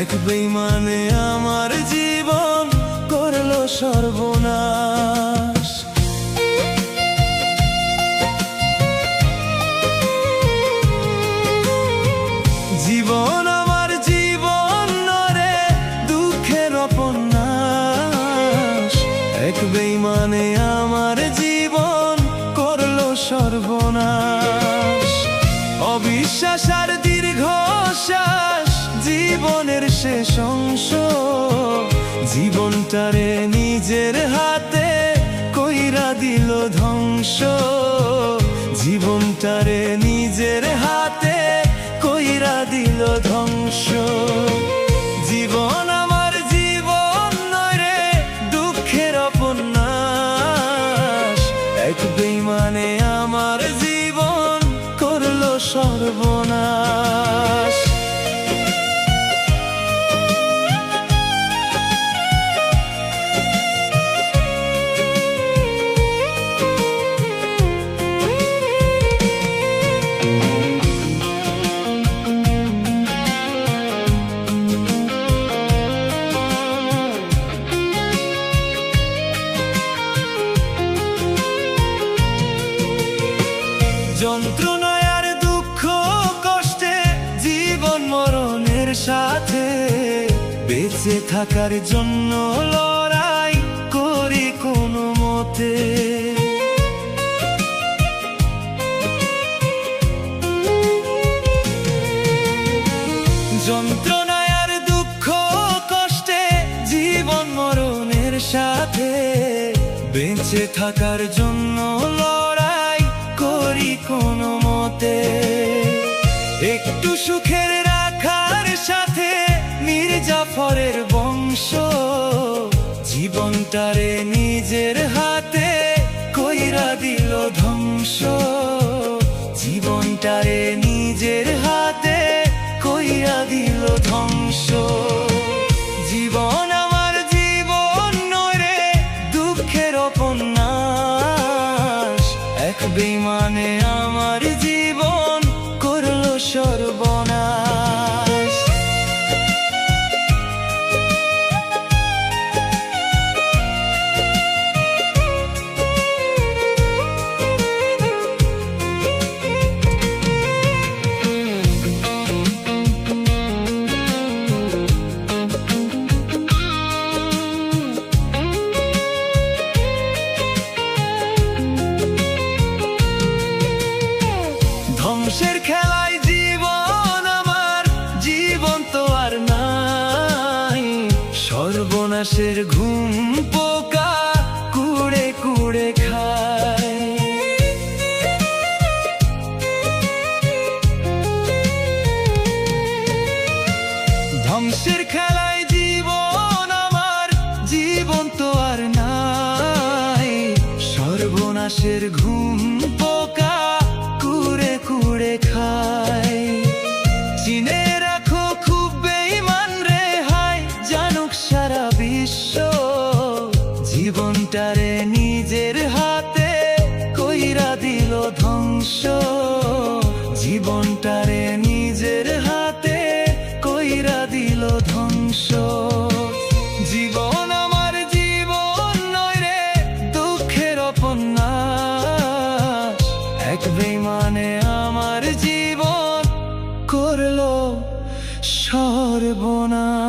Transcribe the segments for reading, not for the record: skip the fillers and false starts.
এক বেঈমানে আমার জীবন করলো সর্বনাশ। জীবন আমার জীবন নরে দুঃখের উপন্যাস। এক বেঈমানে আমার জীবন করলো সর্বনাশ। অবিশ্বাস আর দীর্ঘশ্বাস জীবনের শেষ অংশ। জীবনটারে নিজের হাতে কইরা দিল ধ্বংস। জীবনটারে নিজের হাতে কইরা দিল ধ্বংস। জীবন আমার জীবন নয় রে দুঃখের উপন্যাস। এক বেঈমানে আমার জীবন করলো সর্বনাশ। যন্ত্রণায় আর দুঃখ কষ্টে জীবন মরণের সাথে বেঁচে থাকার জন্য লড়াই করি কোনো মতে। যন্ত্রণায় আর দুঃখ কষ্টে জীবন মরণের সাথে বেঁচে থাকার জন্য লড়াই করি কোনো মতে। একটু সুখের রাখার সাথে মীর জাফরের বংশ। জীবনটারে নিজের হাতে কইরা দিল ধ্বংস। জীবনটারে নিজের হাতে কইরা দিল ধ্বংস। জীবন আমার জীবন নয় রে দুঃখের উপন্যাস। এক বেঈমানে আমার জীবন করলো সর্বনাশ। ধ্বংসের খেলায় জীবন আমার জীবন তো আর নাই। সর্বনাশের ঘুম পোকা কুড়ে কুড়ে খায়। ধ্বংসের খেলায় জীবন আমার জীবন তো আর নাই। সর্বনাশের ঘুম পোকা কুড়ে কুড়ে খায়। চিনে রাখো খুব বেঈমান রে হায় জানুক সারা বিশ্ব। জীবনটারে নিজের হাতে কইরা দিল ধ্বংস। জীবনটারে নিজের হাতে কইরা দিল ধ্বংস। জীবন আমার জীবন নয় রে দুঃখের উপন্যাস। এক বেঈমানে আমার জীবন করলো সর্বনাশ।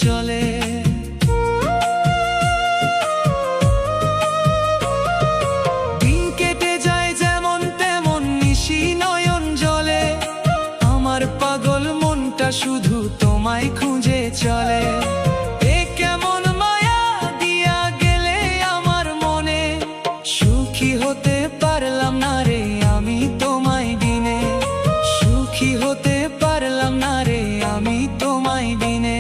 চলে। দিন কেটে যায় যেমন তেমন নিশি নয়ন জলে, আমার পাগল মনটা শুধু তোমায় খুঁজে চলে। এ কেমন মায়া দিয়া গেলে আমার মনে, সুখী হতে পারলাম না রে আমি তোমায় বিনে, সুখী হতে পারলাম না রে আমি তোমায় বিনে।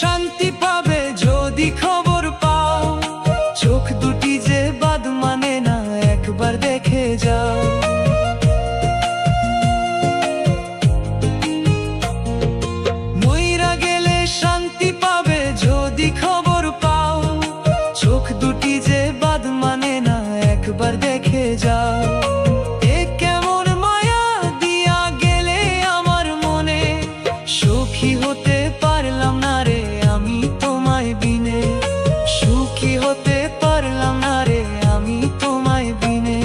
শান্তি পাবে যদি খবর পাও, চোখ দুটি যে বাদ মানে না একবার দেখে যাও। মইরা গেলে শান্তি পাবে যদি খবর পাও, চোখ দুটি যে বাদ মানে না একবার দেখে যাও। এ কেমন মায়া দিয়া গেলে আমার মনে, সুখী হতে পারলাম না রে আমি তোমায় বিনে, সুখী হতে পারলাম না রে আমি তোমায় বিনে।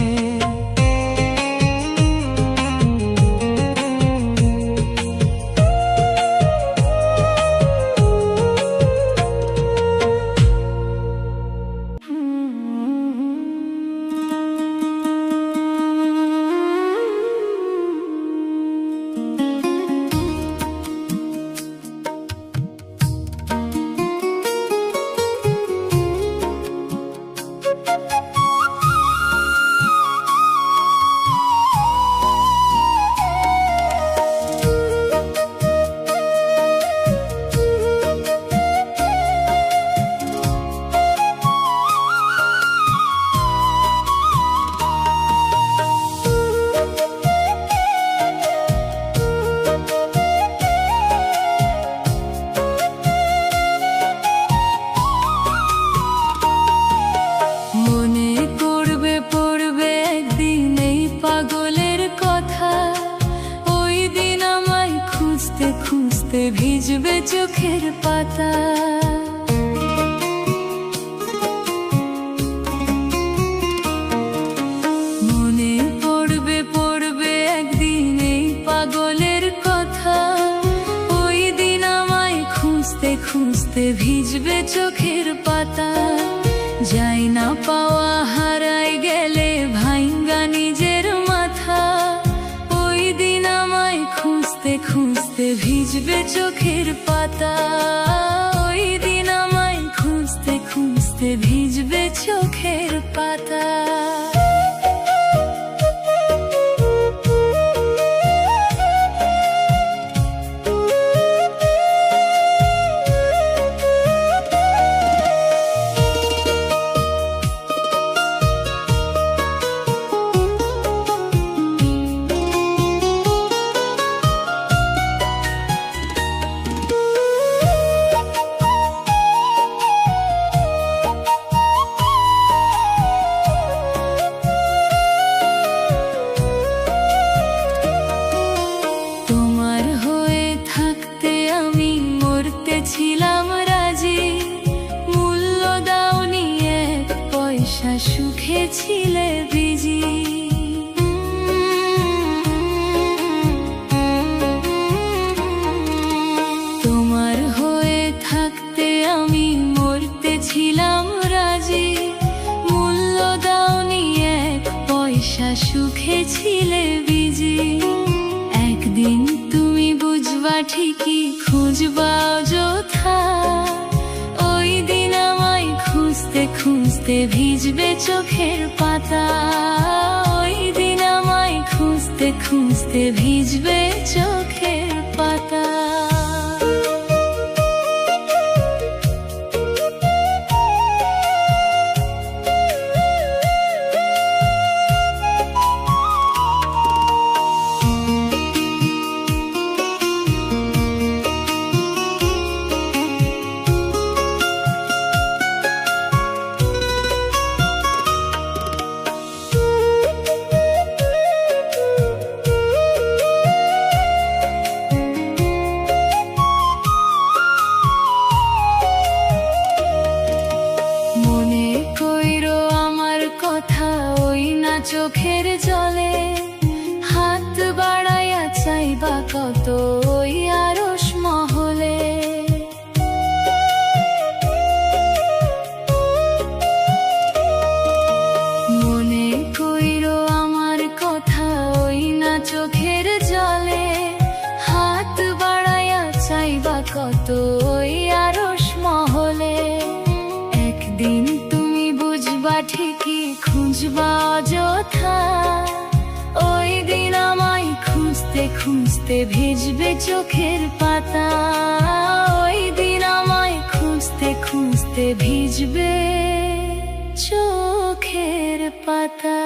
খুঁজতে ভিজবে চোখের পাতা, মনে পড়বে পড়বে একদিন এই পাগলের কথা। ওই দিন আমায় খুঁজতে খুঁজতে ভিজবে চোখের পাতা, যাই না পাওয়া হারাই গেলে ভাইঙ্গা নিজের মাথা। ওই দিন আমায় খুঁজতে খুঁজতে ভিজবে চোখের পাতা, ওই দিন আমায় খুঁজতে খুঁজতে ভিজবে চোখের পাতা। ছিলাম রাজি, মূল্য দাওনি এক পয়সা, সুখে ছিলে বিজি। তোমার হয়ে থাকতে আমি মরতে ছিলাম রাজি, মূল্য দাওনি এক পয়সা, সুখে ছিলে বিজি। একদিন তুমি বুঝবা ঠিকই, খুঁজবা অযথা। ওই দিন আমায় খুঁজতে খুঁজতে ভিজবে চোখের পাতা, ওই দিন আমায় খুঁজতে খুঁজতে ভিজবে চোখের পাতা। চোখের জলে, হাত বাড়াইয়া চাইবা কত ওই আরশ মহলে। মনে কইরো আমার কথা ওই না চোখের জলে, হাত বাড়াইয়া চাইবা কত ওই আরশ মহলে। একদিন তুমি বুঝবা ঠিকই, খুঁজবা অযথা, ওই দিন আমায় খুঁজতে খুঁজতে ভিজবে চোখের পাতা। ওই দিন আমায় খুঁজতে খুঁজতে ভিজবে চোখের পাতা।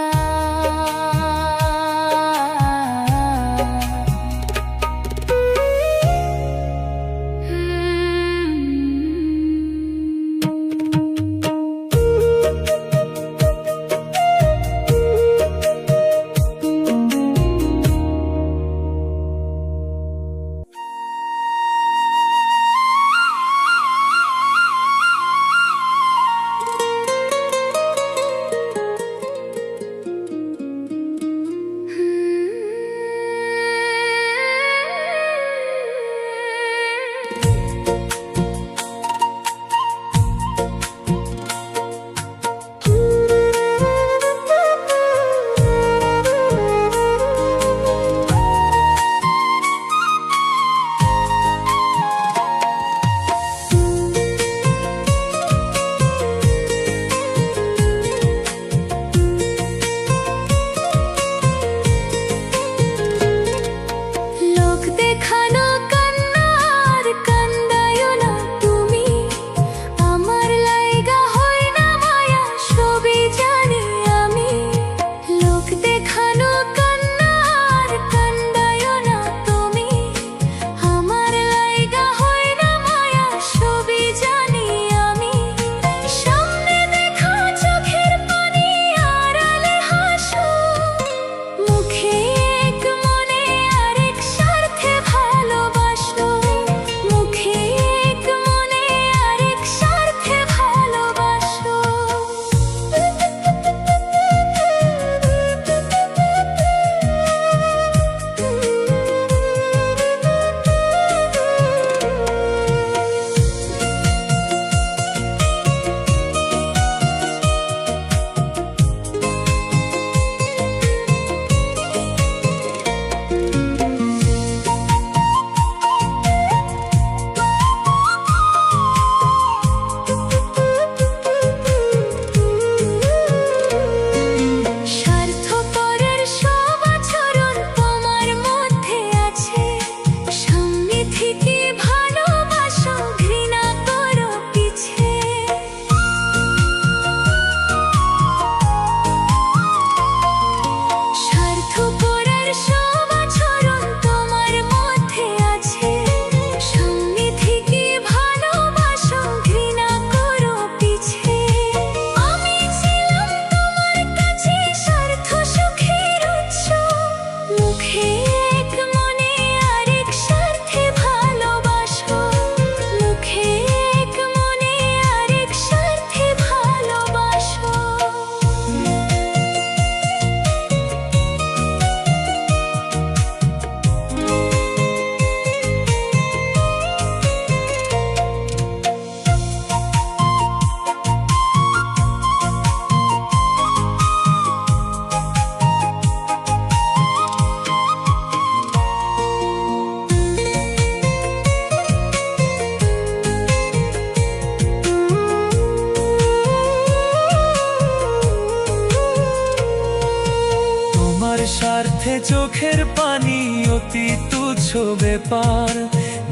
স্বার্থে চোখের পানি অতি তুচ্ছ ব্যাপার,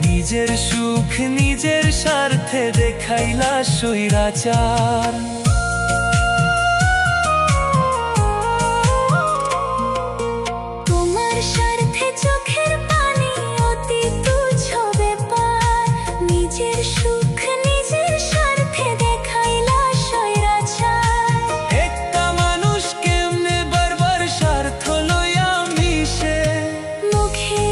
নিজের সুখ নিজের স্বার্থে দেখাইলা স্বৈরাচার। তোমার স্বার্থে চোখের পানি অতি তুচ্ছ ব্যাপার, নিজের সুখ নিজের স্বার্থে দেখাইলা স্বৈরাচার। একটা মানুষ কেমনে বারবার স্বার্থ লইয়া মিশে, মুখে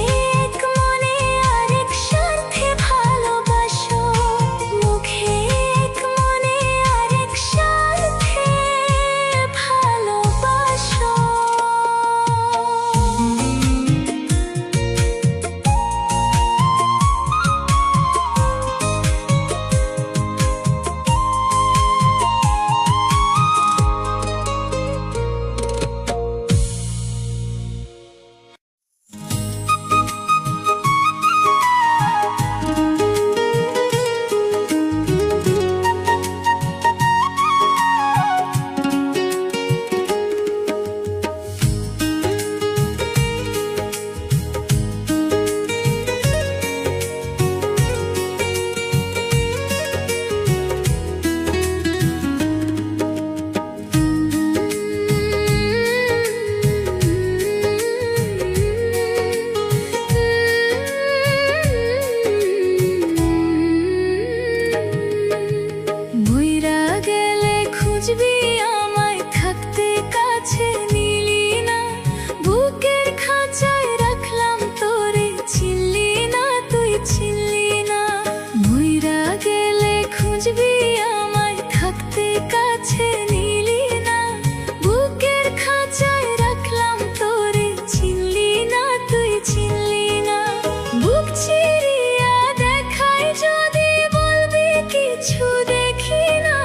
এক মনে আরেক স্বার্থে ভালোবাসো, মুখে এক মনে আরেক স্বার্থে খুঁজবি আমায় থাকতে কাছে নিলি না বুকের খাঁচায় রাখলাম তোরে চিনলি না তুই চিনলি না বুক চিরিয়া দেখাই যদি বলবি কিছু দেখি না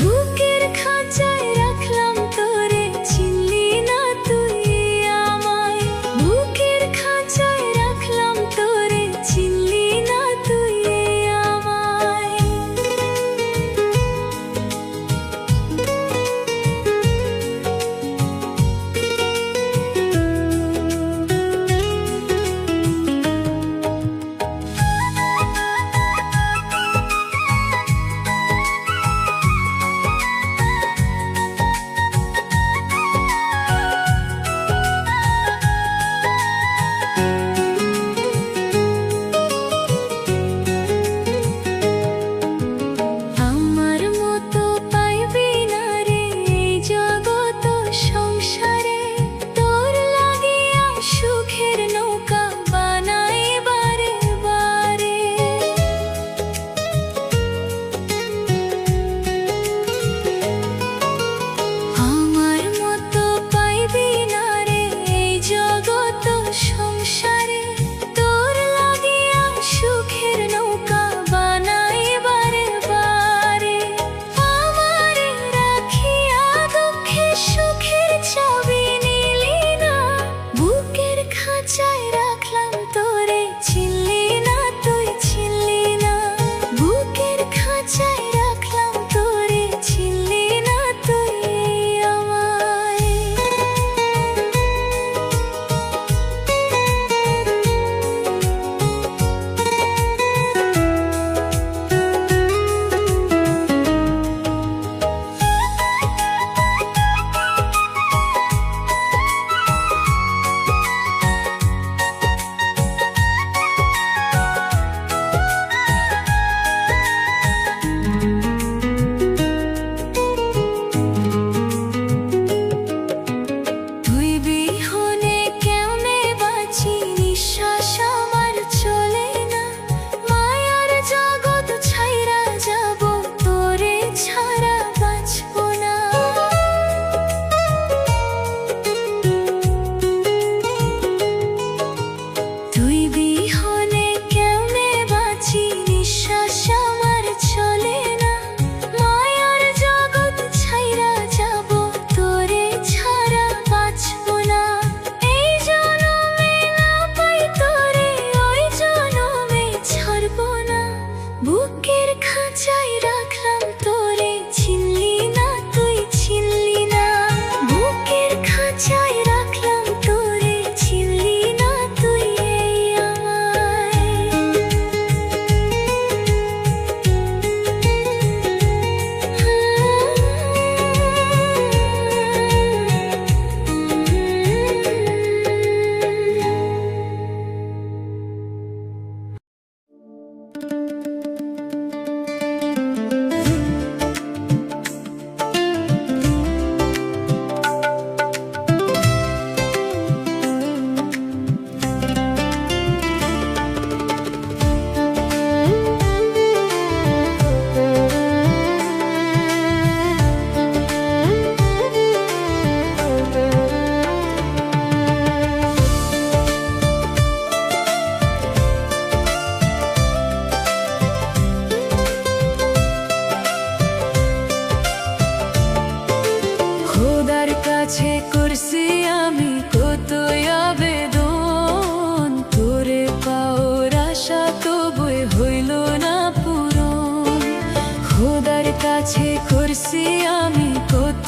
বুকের খাঁচায় রাখলাম তোরে চিনলি না তুই আমায় বুকের খাঁচায় রাখলাম তোরে চিনলি না তুই আমায় আমার মতো পাইবি না রে এই জগত সংসারে তোর লাগিয়া সুখের নৌকা বানাই বারে বারে আমার মতো পাইবি না রে এই জগত সংসারে তোর লাগিয়া সুখের নৌকা বানাই বারে বারে আমারে রাখিয়া দুঃখে সুখের চাবি নিলি না বুকের খাঁচায় রাখলাম তোরে চিনলি না তুই চিনলি না বুকের খাঁচায় রাখলাম তোরে চিনলি না তুই আমায় তুই বিহনে কেমনে বাঁচি নিঃশ্বাস আমার চলে না মায়ার জগৎ ছাইরা যাব তোরে ছাড়া বাঁচব না তুই বিহনে কেমনে বাঁচি নিঃশ্বাস আমার চলে না মায়ার জগৎ ছাইরা যাব তোরে ছাড়া বাঁচব না এই জনমে না পাই তোরে ওই জনমে ছাড়ব না বুকের খাঁচায় রাখলাম তোরে চিনলি না তুই চিনলি না বুকের খাঁচায় রাখলাম তোরে চিনলি না তুই আমায় খোদার কাছে করছি আমি কত আবেদন তোরে পাওয়ার আশা তবুই হইল না পূরণ খোদার কাছে করছি আমি কত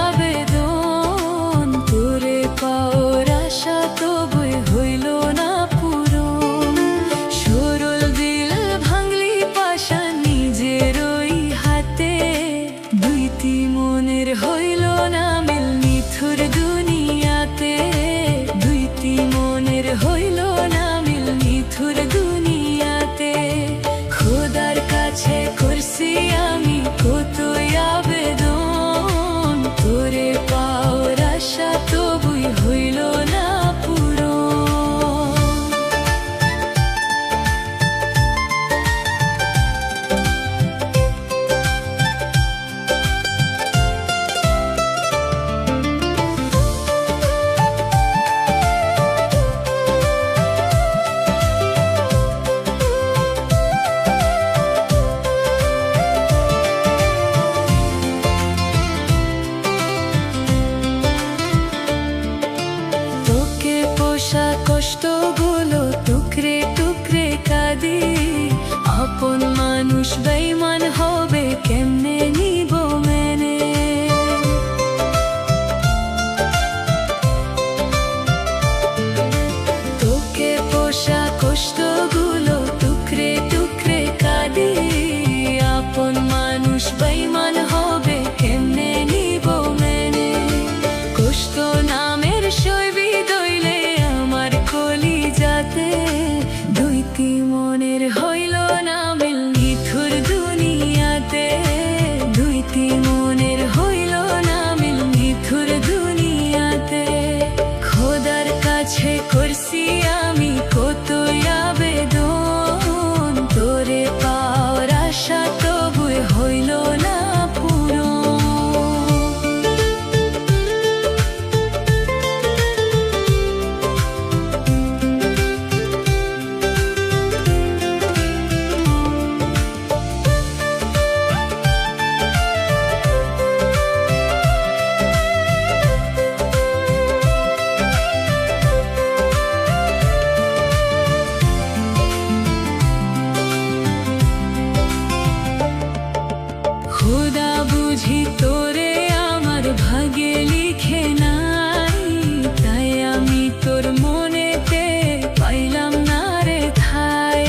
আবেদন তোরে পাওয়ার আশা তবুই হইল না পূরণ সরল দিল ভাঙলি পাশা নিজের ওই হাতে দুইটি মনের হইল না মিল নিথুর দুনিয়াতে দুইটি মনের হইল না মিল নিথুর দুনিয়াতে খোদার কাছে করছি আমি কত আবেদন হবে কেমনে নিব মেনে। তোকে পোষা কষ্টগুলো টুকরে টুকরে কাঁদি, আপন মানুষ বেঈমান হবে কেমনে নিব মেনে। কষ্ট নামের শৈবী দইলে আমার কলিজাতে, দুইটি মনের হইল না মিল নিথুর দুনিয়াতে, দুইটি মনের হইল না মিল নিথুর দুনিয়াতে। খোদার কাছে করছি আমি কতই আবেদন, তোরে পাওয়ার আশা তবুই হইল না পূরণ। খোদা বুঝি তোরে আমার ভাগে লিখে নাই, তাই আমি তোর মনেতে পাইলাম না রে ঠাই।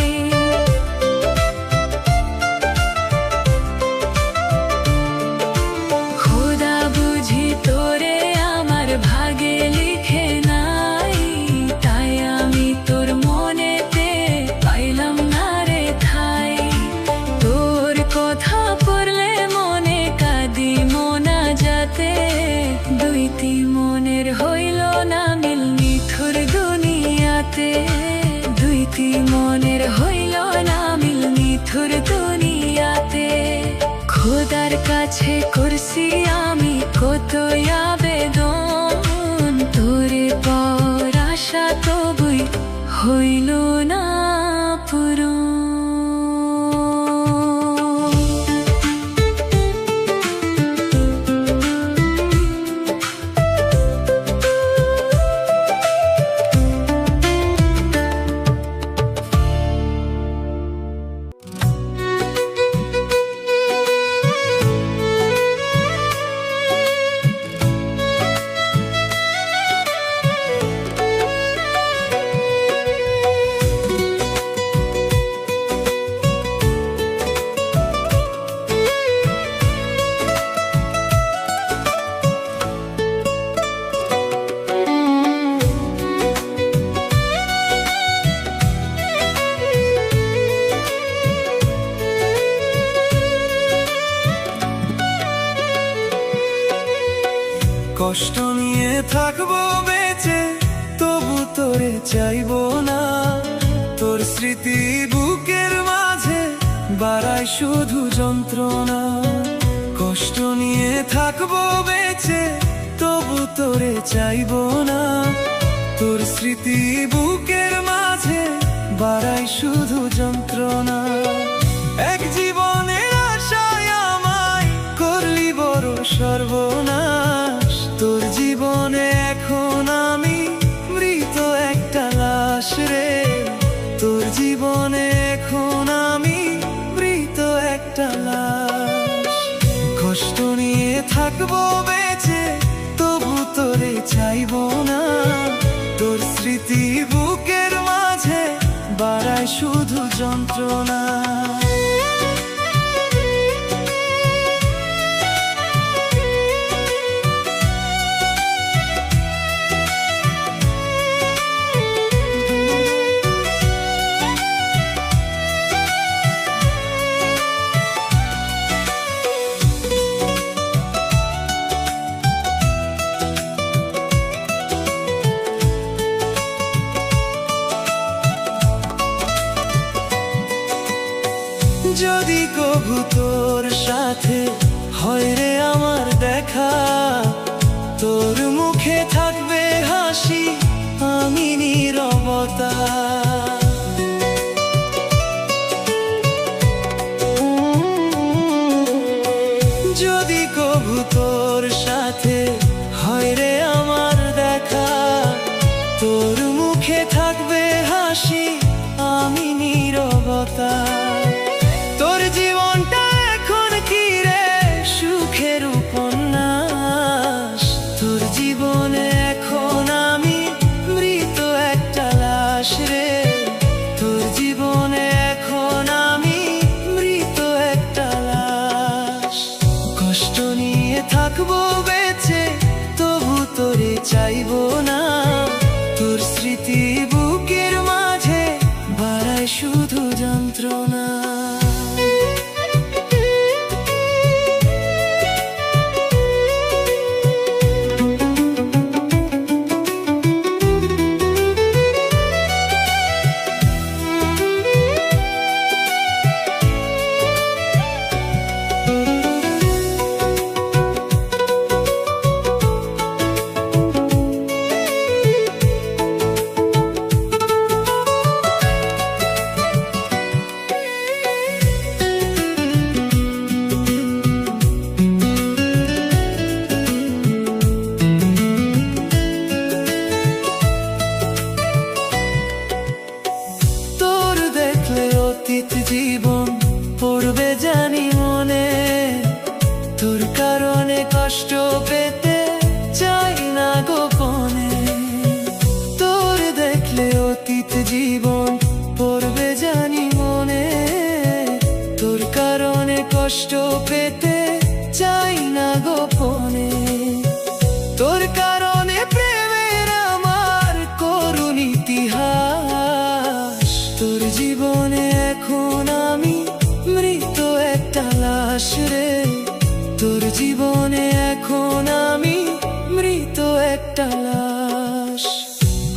খোদা বুঝি তোরে আমার ভাগে লিখে নাই, তাই আমি তোর মনেতে পাইলাম না রে ঠাই। তোর কথা পড়লে মনে কাঁদি মোনাজাতে, দুইটি মনের হইল না মিল নিথুর দুনিয়াতে, দুইটি মনের হইল না মিল নিথুর দুনিয়াতে। খোদার কাছে করছি আমি কতই আবেদন, তোরে পাওয়ার আশা তবুই হইল না পূরণ। কষ্ট নিয়ে থাকবো বেঁচে তবু তোরে চাইবো না, তোর স্মৃতি বুকের মাঝে বাড়ায় শুধু যন্ত্রণা। কষ্ট নিয়ে থাকবো বেঁচে তবু তোরে চাইবো না, তোর স্মৃতি বুকের মাঝে বাড়ায় শুধু যন্ত্রণা। এক জীবনের আশায় আমায় করলি বড় সর্বনাশ, তোর জীবনে এখন আমি মৃত একটা লাশ রে, তোর জীবনে এখন আমি মৃত একটা লাশ। কষ্ট নিয়ে থাকবো বেঁচে তবু তোরে চাইবো না, তোর স্মৃতি বুকের মাঝে বাড়ায় শুধু যন্ত্রণা। যদি কভু তোর সাথে হয় রে আমার দেখা, তোর মুখে থাকবে হাসি আমি নীরবতা। যদি কভু তোর সাথে হয় রে আমার দেখা, তোর মুখে থাকবে হাসি আমি নীরবতা। তোর জীবনটা চাইব না। তোর স্মৃতি বুকের মাঝে বাড়ায় শুধু যন্ত্রণা। জীবন পড়বে জানি মনে, তোর কারণে কষ্ট পেতে চাই না গোপনে। তোর দেখলে অতীত জীবন পড়বে জানি মনে, তোর কারণে কষ্ট পেতে চাই না গোপনে। তোর কারণে প্রেমের আমার করুণ ইতিহাস। তোর জীবনে এখন আমি মৃত একটা লাশ রে। তোর জীবনে এখন আমি মৃত একটা লাশ।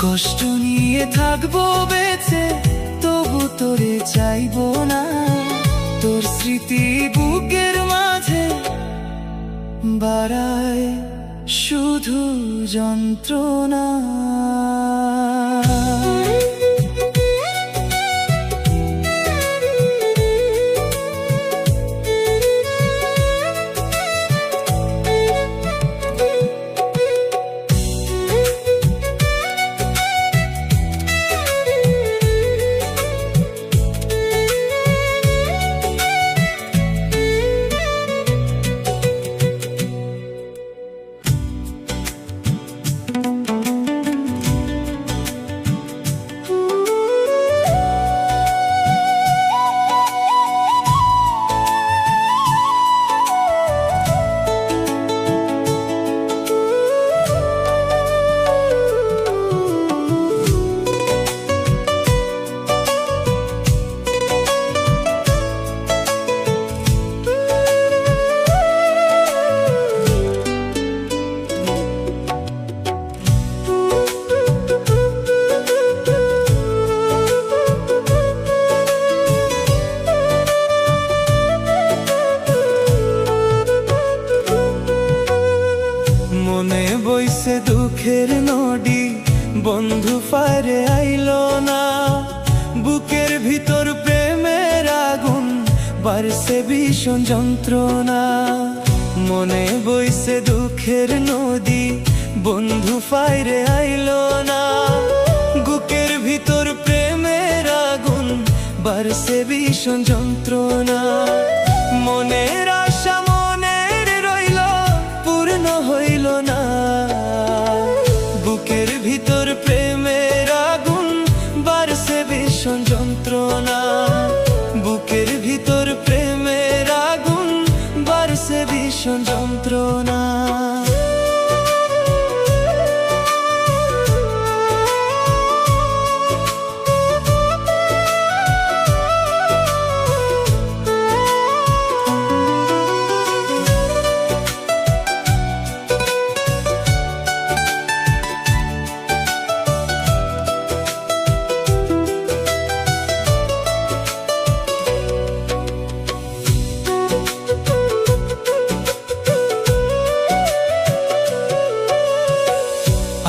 কষ্ট নিয়ে থাকবো বেঁচে, তবু তোরে চাইবো না। তোর স্মৃতি বুকের মাঝে বাড়ায় শুধু যন্ত্রণা। মনে বইছে দুঃখের নদী, বন্ধু ফারে আইলো না। বুকের ভিতর প্রেমের আগুন, বাড়ছে ভীষণ যন্ত্রণা। মনে বইছে দুঃখের নদী, বন্ধু ফারে আইলো না। বুকের ভিতর প্রেমের আগুন, বাড়ছে ভীষণ যন্ত্রণা। মনের আশা মনের রইল, পূর্ণ হইল না। বুকের ভিতর প্রেমের আগুন, বাড়ছে ভীষণ যন্ত্রণা। বুকের ভিতর প্রেমের আগুন, বাড়ছে ভীষণ যন্ত্রণা।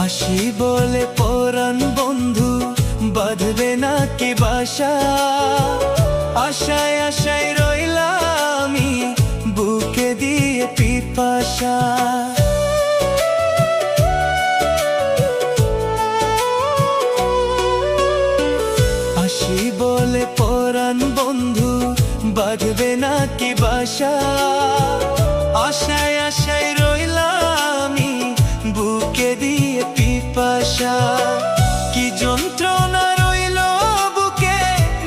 আসি বলে পরাণ বন্ধু, বাঁধবে নাকি বাসা। আশায় আশায় রইলাম আমি, বুকে দিয়ে পিপাসা। আসি বলে পরাণ বন্ধু, বাঁধবে নাকি বাসা। আশায় আশায় রইলাম আমি, বুকে দিয়ে পিপাসা। কি যন্ত্রণা রইল বুকে,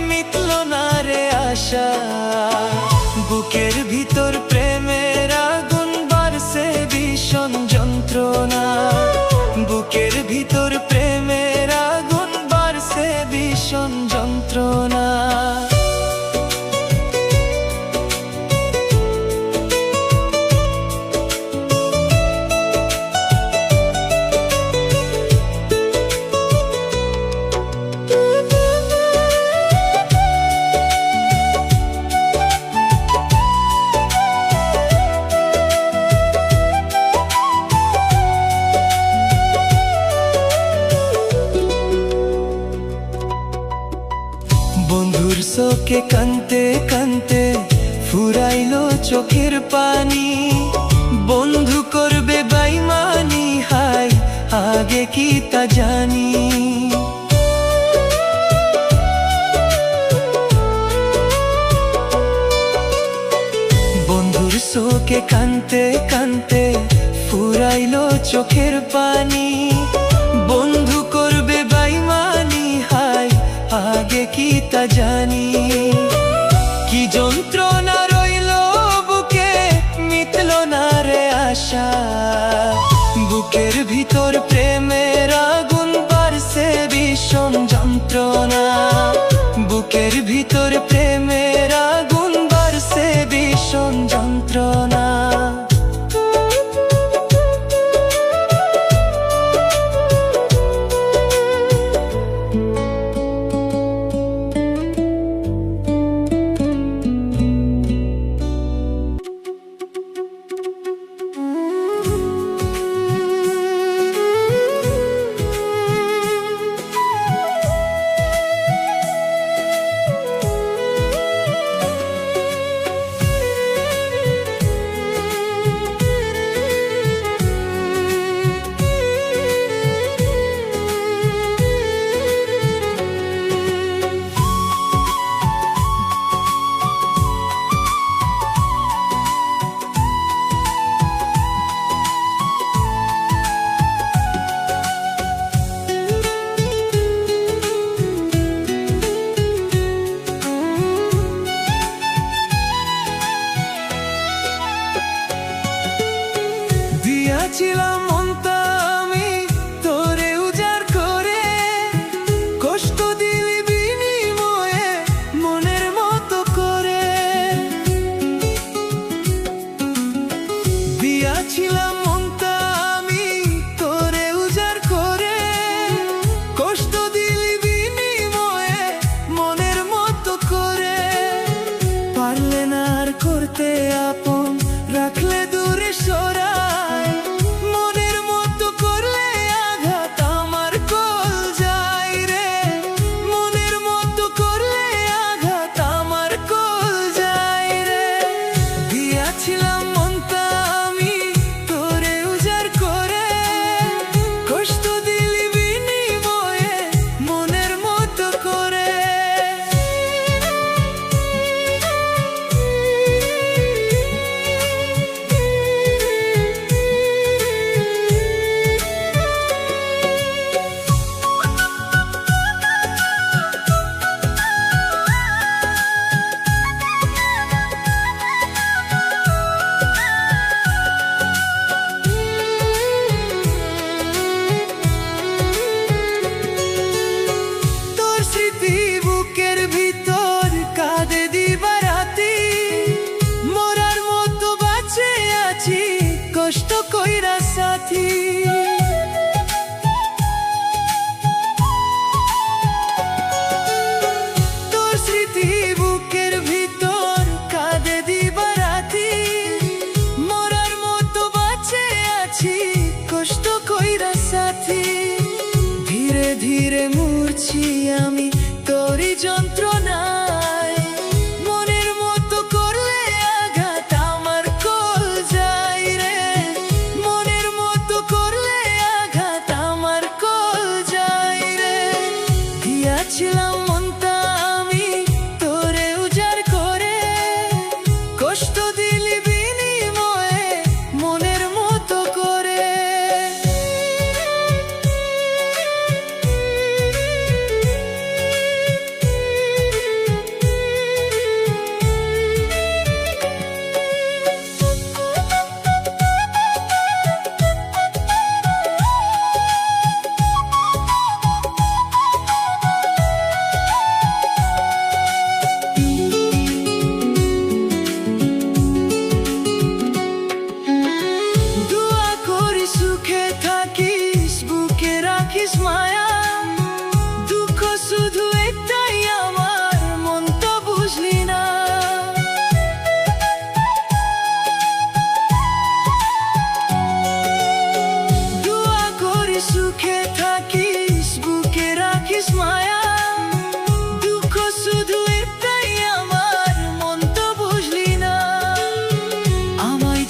মিটল না রে আশা। বুকের ভিতর প্রেমের আগুন, বাড়ছে ভীষণ যন্ত্রণা। বুকে শোকে কানতে কানতে ফুরাইলো চোখের পানি, বন্ধু করবে বেইমানি, হায় আগে কি তা জানি। বন্ধুর শোকে কানতে কানতে ফুরাইলো চোখের পানি, বন্ধু করবে বেইমানি, হায় আগে কি তা জানি। কি যন্ত্রণা রইলো বুকে, মিটলো না রে আশা, বুকের ভিতর প্রেমের আগুন বাড়ছে ভীষণ যন্ত্রণা, বুকের ভিতর প্রেমের আগুন বাড়ছে ভীষণ যন্ত্রণা। দিয়াছিলাম মনটা আমি তোরে উজাড় করে, কষ্ট দিলি বিনিময়ে মনের মতো করে। দিয়াছিলাম মনটা আমি তোরে উজাড় করে, কষ্ট দিলি বিনিময়ে মনের মতো করে। পারলে না আর করতে আপন, রাখলে দূরে সরাই, মনের মতো করলে আঘাত আমার কল যায় রে, মনের মতো করলে আঘাত আমার কল যায় রে। দিয়াছিলাম মনটা আমি তোরে উজাড় করে, কষ্ট দিলি বিনিময়ে মনের মতো করে। তোর স্মৃতি বুকের ভিতর কাঁদে দিবারাতি, মরার মতো বাঁচে আছি কষ্ট কইরা সাথী। তোর স্মৃতি বুকের ভিতর কাঁদে দিবারাতি, মরার মতো বাঁচে আছি কষ্ট কইরা সাথী। ধীরে ধীরে মরছি আমি তোরই যন্ত্রণায়, মনের মতো করলে আঘাত আমার কল যায় রে, মনের মতো করলে আঘাত আমার কল যায় রে। দিয়াছিলাম মনটা আমি তোরে উজাড় করে, কষ্ট দিলি বিনিময়ে মনের মতো করে।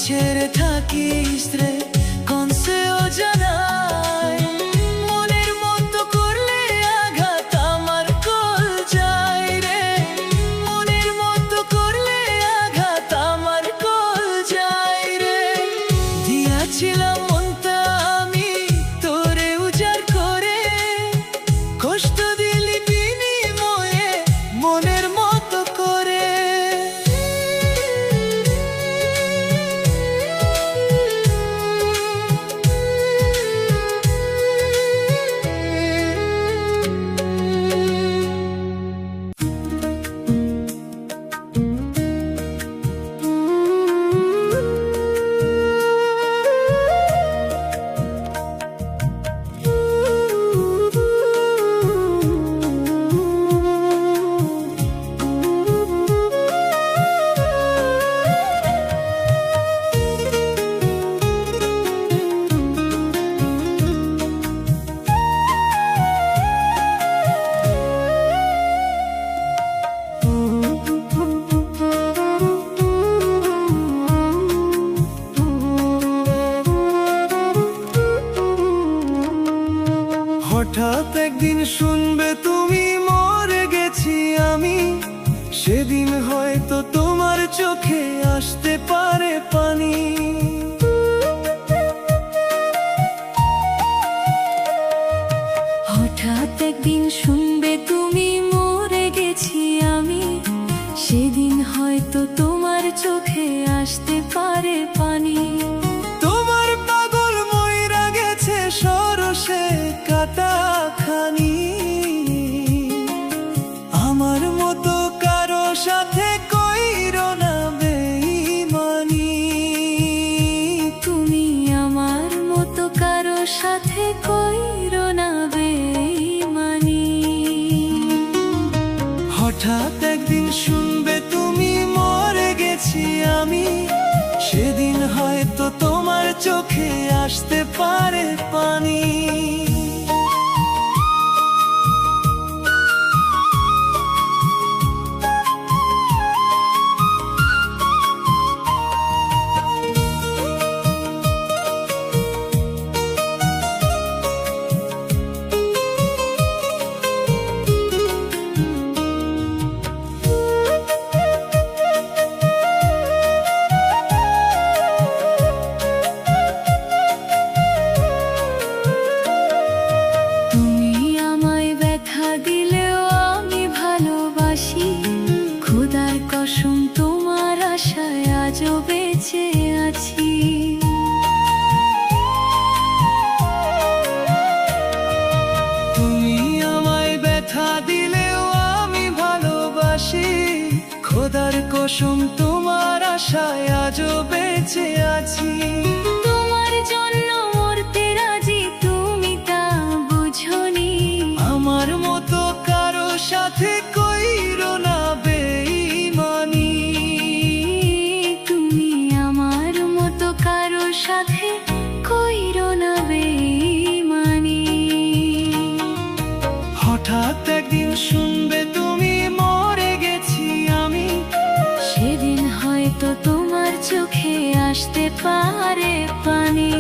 ছেড়ে থাকিস রে কোন সে অজানায় মনের মতো করলে আঘাত আমার কল যায় রে মনের মতো করলে আঘাত আমার কল যায় রে দিয়াছিলাম মনটা আমি তোরে উজাড় করে কষ্ট দিলি বিনিময়ে মনের মতো করে হঠাৎ একদিন শুনবে তুমি মরে গেছি আমি সেদিন হয়তো তোমার চোখে আসতে পারে পানি হঠাৎ একদিন শুনবে তুমি মরে গেছি আমি সেদিন হয়তো তোমার চোখে আসতে পারে পানি তোমার পাগল মইরা গেছে সরসে কাটা খানি আমার মতো কারো সাথে কইরো না বেঈমানি তুমি আমার মতো কারো সাথে কইরো না বেঈমানি হঠাৎ একদিন শুনবে তুমি মরে গেছি আমি সেদিন হয়তো তোমার চোখে আসতে পারে পানি তুমি আমায় ব্যথা দিলেও আমি ভালোবাসি খোদার কসম তোমার আশায় আজও বেঁচে আছি তুমি আমায় ব্যথা দিলেও আমি ভালোবাসি খোদার কসম তোমার আশায় আজও বেঁচে আছি তোমার জন্য মরতে রাজি তুমি তা বুঝোনি আমার মতো কারো সাথে কইরো না বেঈমানি তুমি আমার মতো কারো সাথে কইরো না বেঈমানি হঠাৎ একদিন শুনবে তুমি মরে গেছি আমি সেদিন হয়তো তোমার চোখে আসতে পারে পানি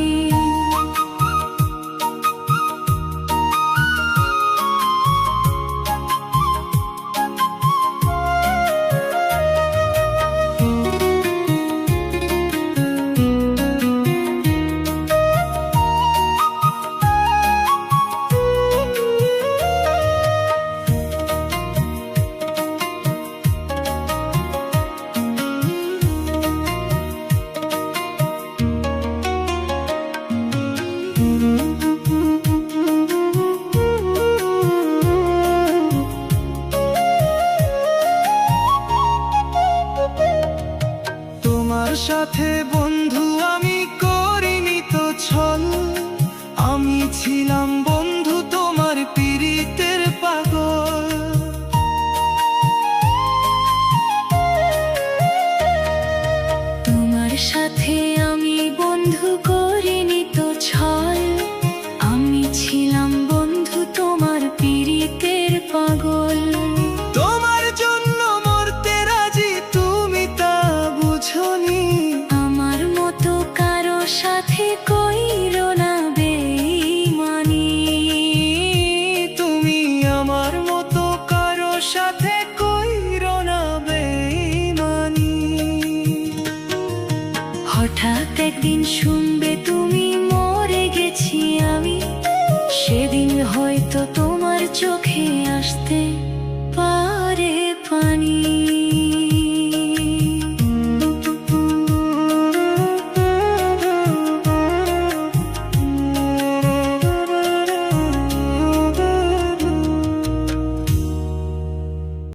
তোমার সাথে বন্ধু আমি করিনি তো ছল আমি ছিলাম বন্ধু তোমার পীড়িতের পাগল তোমার সাথে আমি বন্ধু করিনি তো ছল আমি ছিলাম বন্ধু তোমার পীড়িতের পাগল তোমার জন্য মরতে রাজি তুমি তা বুঝোনি আমার মতো একদিন শুনবে তুমি মরে গেছি আমি, সেদিন হয়তো